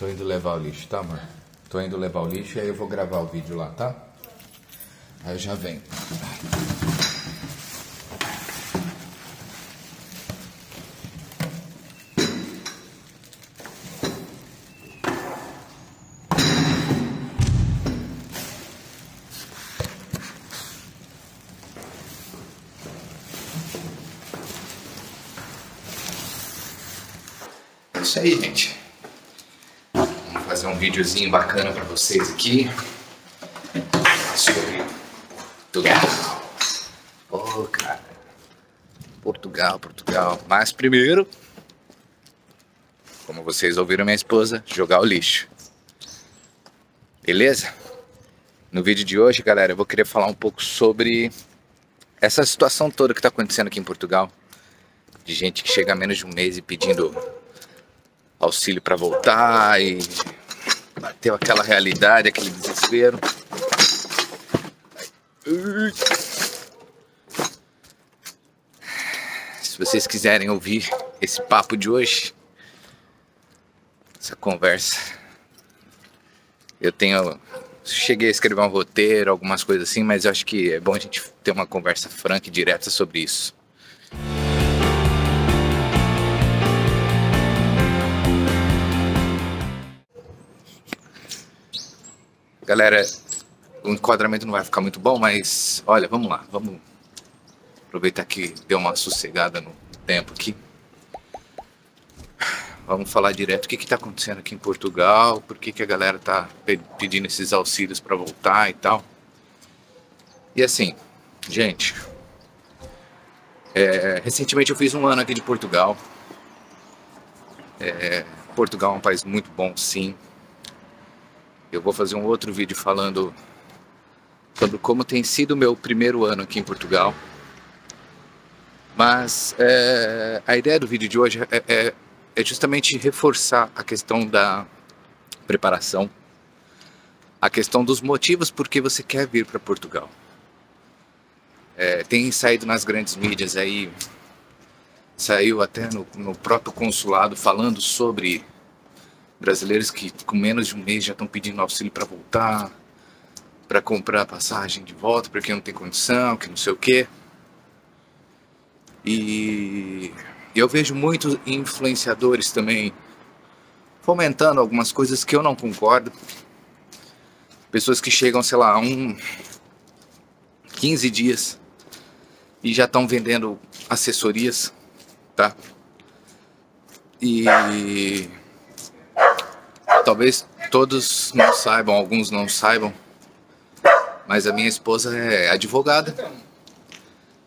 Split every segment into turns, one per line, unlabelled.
Tô indo levar o lixo, tá, amor? Tô indo levar o lixo e aí eu vou gravar o vídeo lá, tá? Aí eu já venho. É isso aí, gente. Vamos fazer um videozinho bacana pra vocês aqui sobre Portugal. Oh, cara. Portugal. Mas primeiro, como vocês ouviram minha esposa, jogar o lixo. Beleza? No vídeo de hoje, galera, eu vou querer falar um pouco sobre essa situação toda que tá acontecendo aqui em Portugal. De gente que chega a menos de um mês e pedindo auxílio para voltar e bateu aquela realidade, aquele desespero. Se vocês quiserem ouvir esse papo de hoje, essa conversa, cheguei a escrever um roteiro, algumas coisas assim, mas eu acho que é bom a gente ter uma conversa franca e direta sobre isso. Galera, o enquadramento não vai ficar muito bom, mas olha, vamos lá, vamos aproveitar que deu uma sossegada no tempo aqui. Vamos falar direto o que está acontecendo aqui em Portugal, por que a galera tá pedindo esses auxílios para voltar e tal. E assim, gente, recentemente eu fiz um ano aqui de Portugal. Portugal é um país muito bom, sim. Eu vou fazer um outro vídeo falando sobre como tem sido o meu primeiro ano aqui em Portugal. Mas a ideia do vídeo de hoje é justamente reforçar a questão da preparação, a questão dos motivos por que você quer vir para Portugal. Tem saído nas grandes mídias aí, saiu até no próprio consulado falando sobre brasileiros que com menos de um mês já estão pedindo auxílio para voltar, para comprar passagem de volta, porque não tem condição, que não sei o quê. E eu vejo muitos influenciadores também fomentando algumas coisas que eu não concordo. Pessoas que chegam, sei lá, 15 dias e já estão vendendo assessorias, tá? E talvez todos não saibam, alguns não saibam, mas a minha esposa é advogada.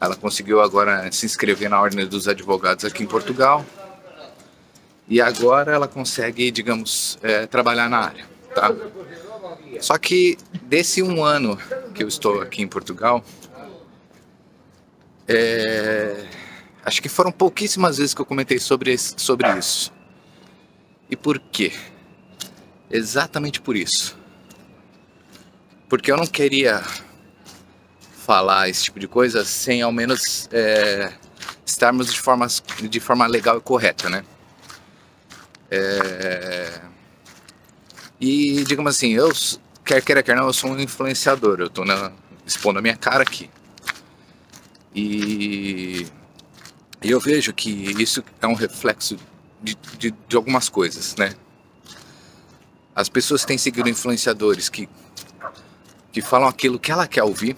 Ela conseguiu agora se inscrever na Ordem dos Advogados aqui em Portugal. E agora ela consegue, digamos, trabalhar na área, tá? Só que desse um ano que eu estou aqui em Portugal, acho que foram pouquíssimas vezes que eu comentei sobre isso. E por quê? Exatamente por isso. Porque eu não queria falar esse tipo de coisa sem ao menos estarmos de forma legal e correta, né? E digamos assim, eu, quer queira, quer não, eu sou um influenciador, eu tô expondo a minha cara aqui. E eu vejo que isso é um reflexo de algumas coisas, né? As pessoas têm seguido influenciadores que falam aquilo que ela quer ouvir,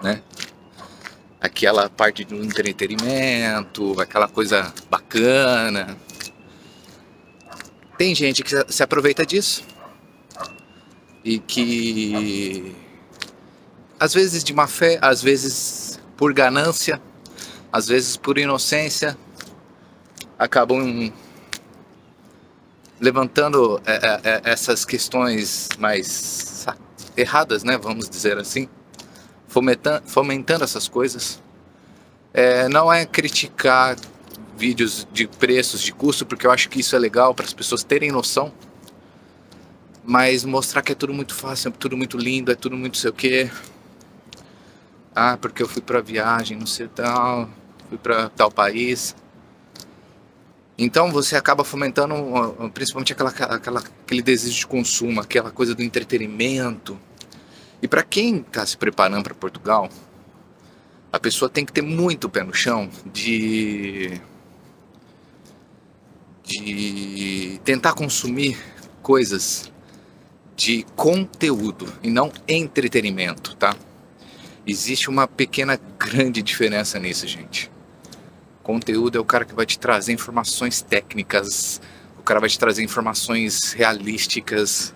né? Aquela parte do entretenimento, aquela coisa bacana. Tem gente que se aproveita disso e que às vezes de má fé, às vezes por ganância, às vezes por inocência, acabam levantando essas questões mais erradas, né? Vamos dizer assim. Fomentando essas coisas. Não é criticar vídeos de preços, de custo, porque eu acho que isso é legal para as pessoas terem noção, mas mostrar que é tudo muito fácil, é tudo muito lindo, é tudo muito sei o que. Porque eu fui para viagem, não sei tal, fui para tal país. Então você acaba fomentando principalmente aquele desejo de consumo, aquela coisa do entretenimento. E para quem está se preparando para Portugal, a pessoa tem que ter muito pé no chão de tentar consumir coisas de conteúdo e não entretenimento, tá? Existe uma pequena, grande diferença nisso, gente. Conteúdo é o cara que vai te trazer informações técnicas, o cara vai te trazer informações realísticas,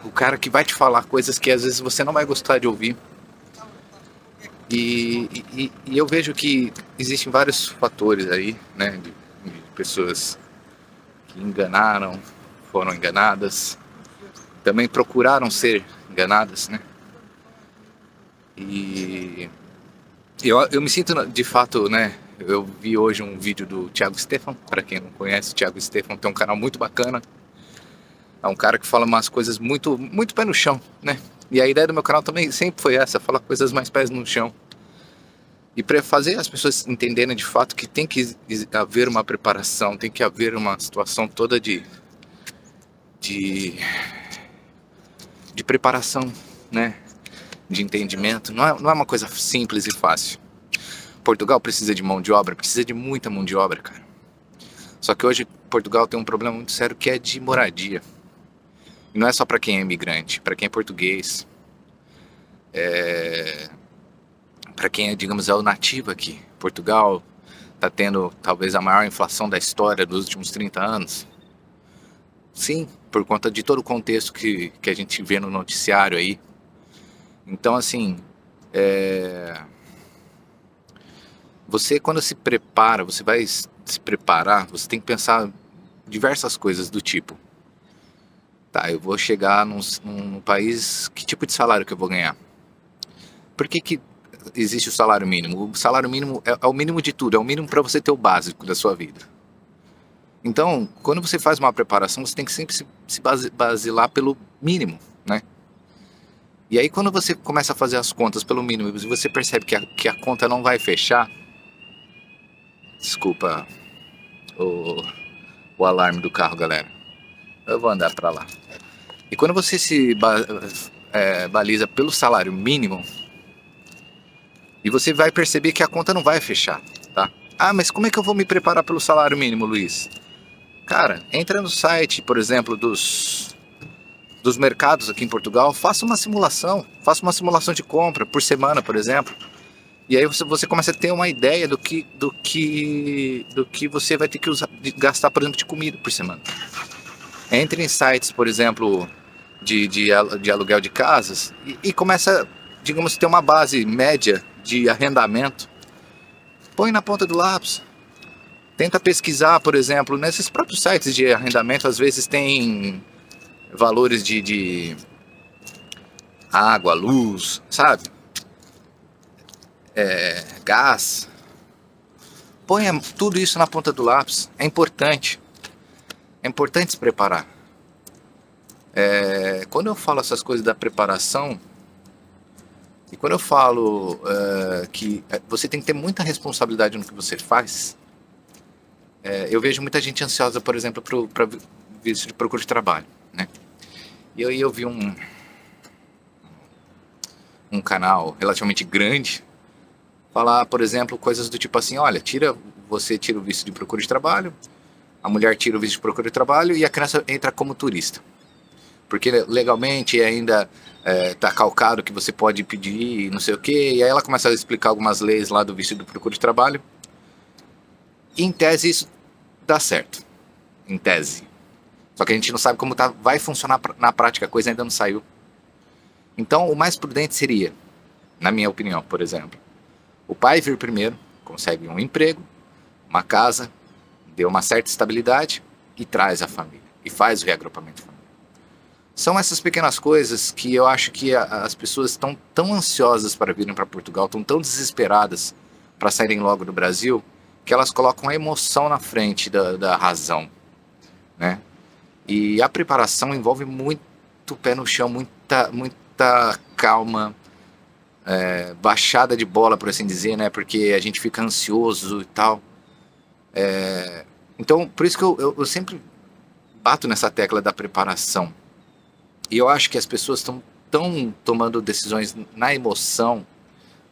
o cara que vai te falar coisas que às vezes você não vai gostar de ouvir. E eu vejo que existem vários fatores aí, né, de pessoas que enganaram, foram enganadas, também procuraram ser enganadas, né? E eu me sinto, de fato, né? Eu vi hoje um vídeo do Thiago Stefan. Para quem não conhece, o Thiago Stefan tem um canal muito bacana. É um cara que fala umas coisas muito, muito pé no chão, né? E a ideia do meu canal também sempre foi essa, falar coisas mais pés no chão. E para fazer as pessoas entenderem de fato que tem que haver uma preparação, tem que haver uma situação toda de preparação, né? De entendimento. Não é uma coisa simples e fácil. Portugal precisa de mão de obra, precisa de muita mão de obra, cara. Só que hoje Portugal tem um problema muito sério que é de moradia. E não é só para quem é imigrante, para quem é português, para quem é, digamos, é o nativo aqui. Portugal está tendo talvez a maior inflação da história dos últimos 30 anos. Sim, por conta de todo o contexto que a gente vê no noticiário aí. Então, assim, você quando se prepara, você vai se preparar, você tem que pensar diversas coisas do tipo: tá, eu vou chegar num país, que tipo de salário que eu vou ganhar? Por que existe o salário mínimo? O salário mínimo é o mínimo de tudo, é o mínimo para você ter o básico da sua vida. Então, quando você faz uma preparação, você tem que sempre se basilar pelo mínimo, né? E aí quando você começa a fazer as contas pelo mínimo e você percebe que a conta não vai fechar, desculpa o alarme do carro, galera, eu vou andar pra lá. E quando você se baliza pelo salário mínimo, e você vai perceber que a conta não vai fechar, tá? Ah, mas como é que eu vou me preparar pelo salário mínimo, Luiz? Cara, entra no site, por exemplo, dos mercados aqui em Portugal, faça uma simulação de compra por semana, por exemplo. E aí você começa a ter uma ideia do que você vai ter que gastar, por exemplo, de comida por semana. Entre em sites, por exemplo, de aluguel de casas e começa, digamos, ter uma base média de arrendamento. Põe na ponta do lápis. Tenta pesquisar, por exemplo, nesses próprios sites de arrendamento, às vezes tem valores de água, luz, sabe? Gás. Ponha tudo isso na ponta do lápis. É importante se preparar. Quando eu falo essas coisas da preparação, e quando eu falo que você tem que ter muita responsabilidade no que você faz, eu vejo muita gente ansiosa, por exemplo, para visto de procura de trabalho, né? E aí eu vi um canal relativamente grande falar, por exemplo, coisas do tipo assim: olha, você tira o visto de procura de trabalho, a mulher tira o visto de procura de trabalho e a criança entra como turista. Porque legalmente ainda tá calcado que você pode pedir não sei o que. E aí ela começa a explicar algumas leis lá do visto de procura de trabalho. E em tese isso dá certo. Em tese. Só que a gente não sabe como vai funcionar na prática, a coisa ainda não saiu. Então o mais prudente seria, na minha opinião, por exemplo, o pai vir primeiro, consegue um emprego, uma casa, dê uma certa estabilidade e traz a família. E faz o reagrupamento familiar. São essas pequenas coisas que eu acho que as pessoas estão tão ansiosas para virem para Portugal, estão tão desesperadas para saírem logo do Brasil, que elas colocam a emoção na frente da razão, né? E a preparação envolve muito pé no chão, muita calma, baixada de bola, por assim dizer, né? Porque a gente fica ansioso e tal. Então, por isso que eu sempre bato nessa tecla da preparação. E eu acho que as pessoas estão tomando decisões na emoção,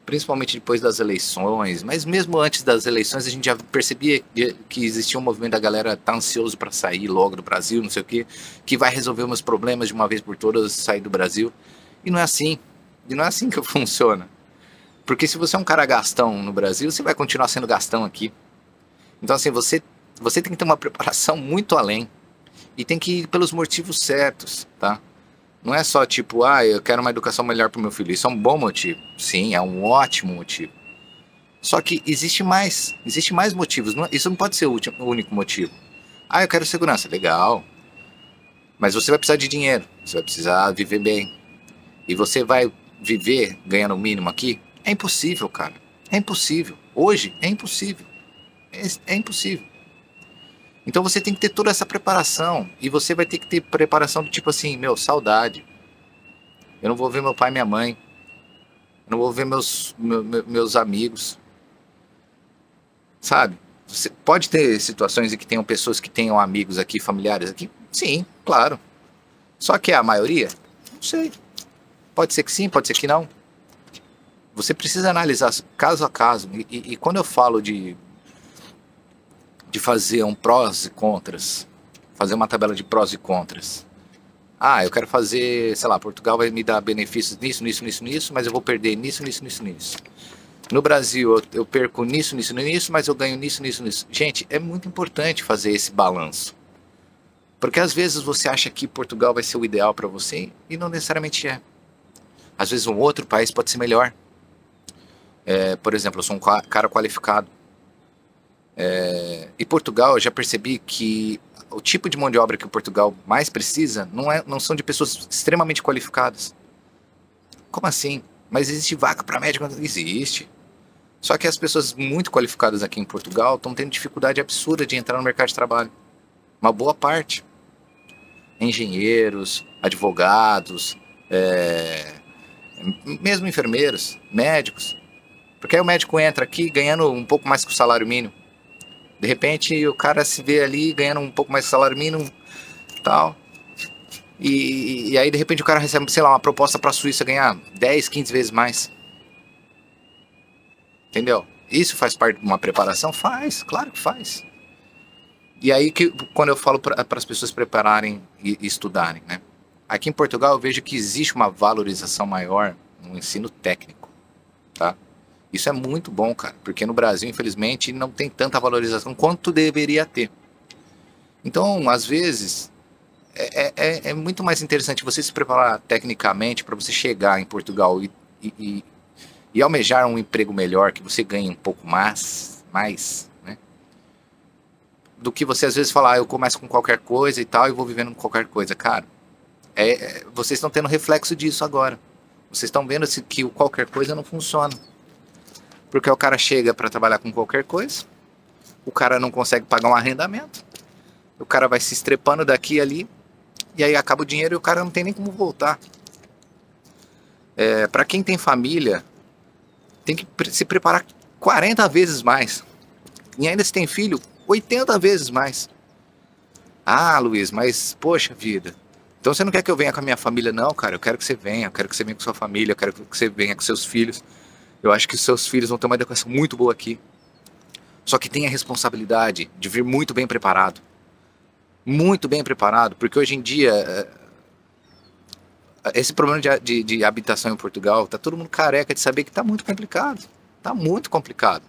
principalmente depois das eleições, mas mesmo antes das eleições a gente já percebia que existia um movimento da galera tá ansioso para sair logo do Brasil, não sei o quê, que vai resolver meus problemas de uma vez por todas, sair do Brasil. E não é assim. E não é assim que funciona. Porque se você é um cara gastão no Brasil, você vai continuar sendo gastão aqui. Então assim, você tem que ter uma preparação muito além. E tem que ir pelos motivos certos, tá? Não é só tipo, eu quero uma educação melhor para o meu filho. Isso é um bom motivo. Sim, é um ótimo motivo. Só que existe mais motivos. Isso não pode ser o único motivo. Eu quero segurança. Legal. Mas você vai precisar de dinheiro. Você vai precisar viver bem. E você vai viver ganhando o mínimo aqui? É impossível, cara. É impossível. Hoje é impossível. É impossível. Então você tem que ter toda essa preparação. E você vai ter que ter preparação do tipo assim, saudade. Eu não vou ver meu pai e minha mãe. Eu não vou ver meus amigos. Sabe? Você pode ter situações em que tenham pessoas que tenham amigos aqui, familiares aqui? Sim, claro. Só que é a maioria? Não sei. Pode ser que sim, pode ser que não. Você precisa analisar caso a caso. E quando eu falo de fazer um prós e contras, fazer uma tabela de prós e contras. Eu quero fazer, sei lá, Portugal vai me dar benefícios nisso, mas eu vou perder nisso. No Brasil eu perco nisso, mas eu ganho nisso. Gente, é muito importante fazer esse balanço. Porque às vezes você acha que Portugal vai ser o ideal para você e não necessariamente é. Às vezes um outro país pode ser melhor. Por exemplo, eu sou um cara qualificado. E Portugal, eu já percebi que o tipo de mão de obra que o Portugal mais precisa não são de pessoas extremamente qualificadas. Como assim? Mas existe vaga para médico? Existe. Só que as pessoas muito qualificadas aqui em Portugal estão tendo dificuldade absurda de entrar no mercado de trabalho. Uma boa parte. Engenheiros, advogados, mesmo enfermeiros, médicos. Porque aí o médico entra aqui ganhando um pouco mais que o salário mínimo. De repente o cara se vê ali ganhando um pouco mais do salário mínimo, tal. E aí de repente o cara recebe, sei lá, uma proposta para a Suíça ganhar 10, 15 vezes mais. Entendeu? Isso faz parte de uma preparação? Faz, claro que faz. E aí que quando eu falo para as pessoas prepararem e estudarem, né? Aqui em Portugal eu vejo que existe uma valorização maior no ensino técnico, tá? Isso é muito bom, cara, porque no Brasil, infelizmente, não tem tanta valorização quanto deveria ter. Então, às vezes, é muito mais interessante você se preparar tecnicamente para você chegar em Portugal e almejar um emprego melhor, que você ganhe um pouco mais, né? Do que você às vezes falar, eu começo com qualquer coisa e tal, e vou vivendo com qualquer coisa. Cara, vocês estão tendo reflexo disso agora. Vocês estão vendo que o qualquer coisa não funciona. Porque o cara chega para trabalhar com qualquer coisa, o cara não consegue pagar um arrendamento, o cara vai se estrepando daqui e ali, e aí acaba o dinheiro e o cara não tem nem como voltar. Para quem tem família, tem que se preparar 40 vezes mais. E ainda se tem filho, 80 vezes mais. Luiz, mas poxa vida, então você não quer que eu venha com a minha família? Não, cara, eu quero que você venha, com sua família, eu quero que você venha com seus filhos. Eu acho que os seus filhos vão ter uma educação muito boa aqui. Só que tenha a responsabilidade de vir muito bem preparado. Muito bem preparado, porque hoje em dia esse problema de habitação em Portugal, tá todo mundo careca de saber que tá muito complicado. Tá muito complicado.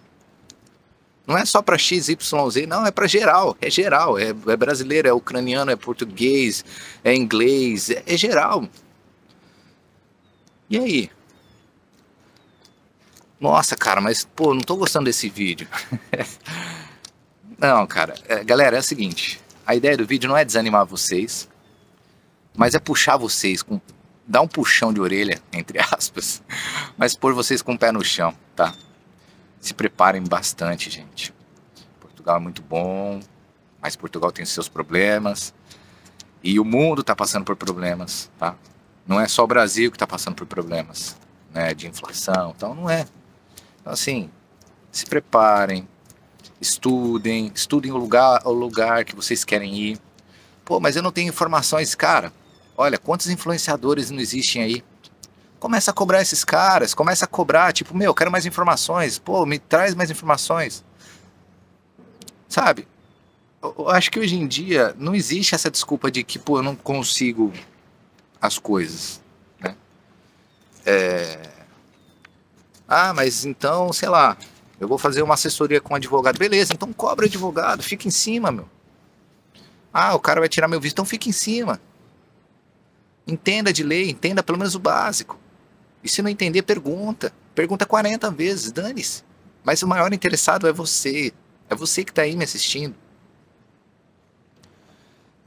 Não é só para X, Y, Z, não, é para geral. É geral, é brasileiro, é ucraniano, é português, é inglês, é geral. E aí? Nossa, cara, mas pô, não tô gostando desse vídeo. Não, cara, galera, é o seguinte. A ideia do vídeo não é desanimar vocês, mas é puxar vocês, dar um puxão de orelha, entre aspas, mas pôr vocês com o pé no chão, tá? Se preparem bastante, gente. Portugal é muito bom, mas Portugal tem seus problemas. E o mundo tá passando por problemas, tá? Não é só o Brasil que tá passando por problemas, né? De inflação, então não é. Então assim, se preparem, Estudem o lugar que vocês querem ir. Pô, mas eu não tenho informações, cara. Olha, quantos influenciadores não existem aí? Começa a cobrar esses caras, começa a cobrar, tipo, meu, eu quero mais informações. Pô, me traz mais informações. Sabe? Eu acho que hoje em dia não existe essa desculpa de que, pô, eu não consigo as coisas, né? Ah, mas então, sei lá, eu vou fazer uma assessoria com um advogado. Beleza, então cobra advogado, fica em cima, meu. Ah, o cara vai tirar meu visto, então fica em cima. Entenda de lei, entenda pelo menos o básico. E se não entender, pergunta. Pergunta 40 vezes, dane-se. Mas o maior interessado é você. É você que está aí me assistindo.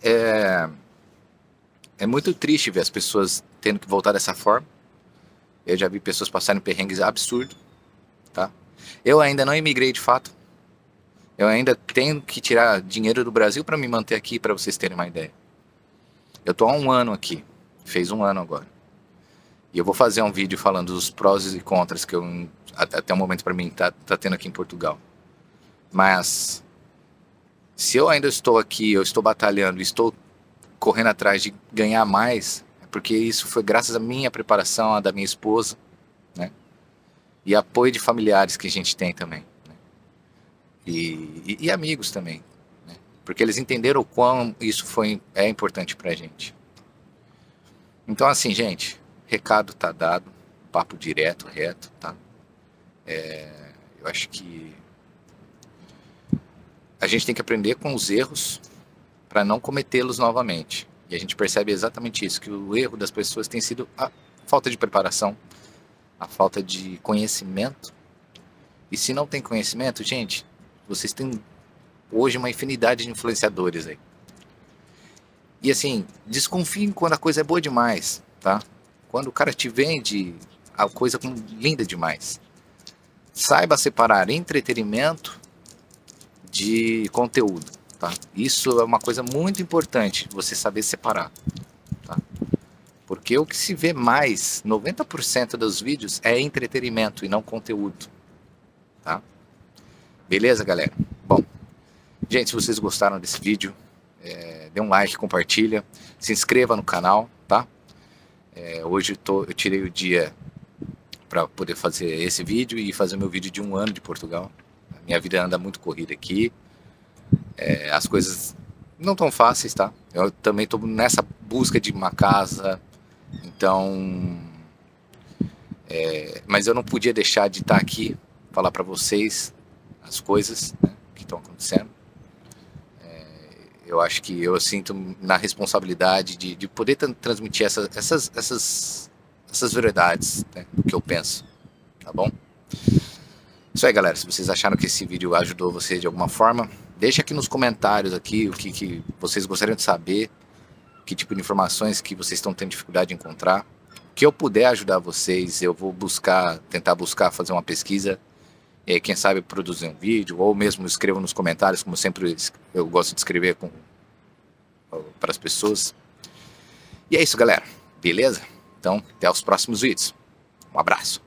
É muito triste ver as pessoas tendo que voltar dessa forma. Eu já vi pessoas passarem perrengues absurdos, tá? Eu ainda não imigrei de fato. Eu ainda tenho que tirar dinheiro do Brasil para me manter aqui, para vocês terem uma ideia. Eu tô há 1 ano aqui. Fez 1 ano agora. E eu vou fazer um vídeo falando dos prós e contras que eu, até o momento para mim, tá tendo aqui em Portugal. Mas se eu ainda estou aqui, eu estou batalhando, estou correndo atrás de ganhar mais, é porque isso foi graças à minha preparação, à da minha esposa, né? E apoio de familiares que a gente tem também, né? E amigos também, né? Porque eles entenderam o quão isso é importante pra gente. Então assim, gente, recado tá dado, papo direto, reto, tá? Eu acho que a gente tem que aprender com os erros para não cometê-los novamente. E a gente percebe exatamente isso, que o erro das pessoas tem sido a falta de preparação, a falta de conhecimento. E se não tem conhecimento, gente, vocês têm hoje uma infinidade de influenciadores aí. E assim, desconfiem quando a coisa é boa demais, tá? Quando o cara te vende a coisa como linda demais. Saiba separar entretenimento de conteúdo, tá? Isso é uma coisa muito importante, você saber separar, tá? Porque o que se vê mais, 90% dos vídeos é entretenimento e não conteúdo, tá? Beleza, galera? Bom, gente, se vocês gostaram desse vídeo, dê um like, compartilha, se inscreva no canal, tá? Hoje eu tirei o dia para poder fazer esse vídeo e fazer meu vídeo de 1 ano de Portugal. A minha vida anda muito corrida aqui. As coisas não tão fáceis, tá? Eu também estou nessa busca de uma casa, então... mas eu não podia deixar de estar aqui, falar para vocês as coisas, né, que estão acontecendo. Eu acho que eu sinto na responsabilidade de poder transmitir essas verdades, né, do que eu penso, tá bom? Isso aí, galera. Se vocês acharam que esse vídeo ajudou vocês de alguma forma, deixa aqui nos comentários aqui o que vocês gostariam de saber, que tipo de informações que vocês estão tendo dificuldade de encontrar. O que eu puder ajudar vocês, eu vou tentar buscar fazer uma pesquisa, quem sabe produzir um vídeo, ou mesmo escrevam nos comentários, como sempre eu gosto de escrever para as pessoas. E é isso, galera. Beleza? Então, até os próximos vídeos. Um abraço.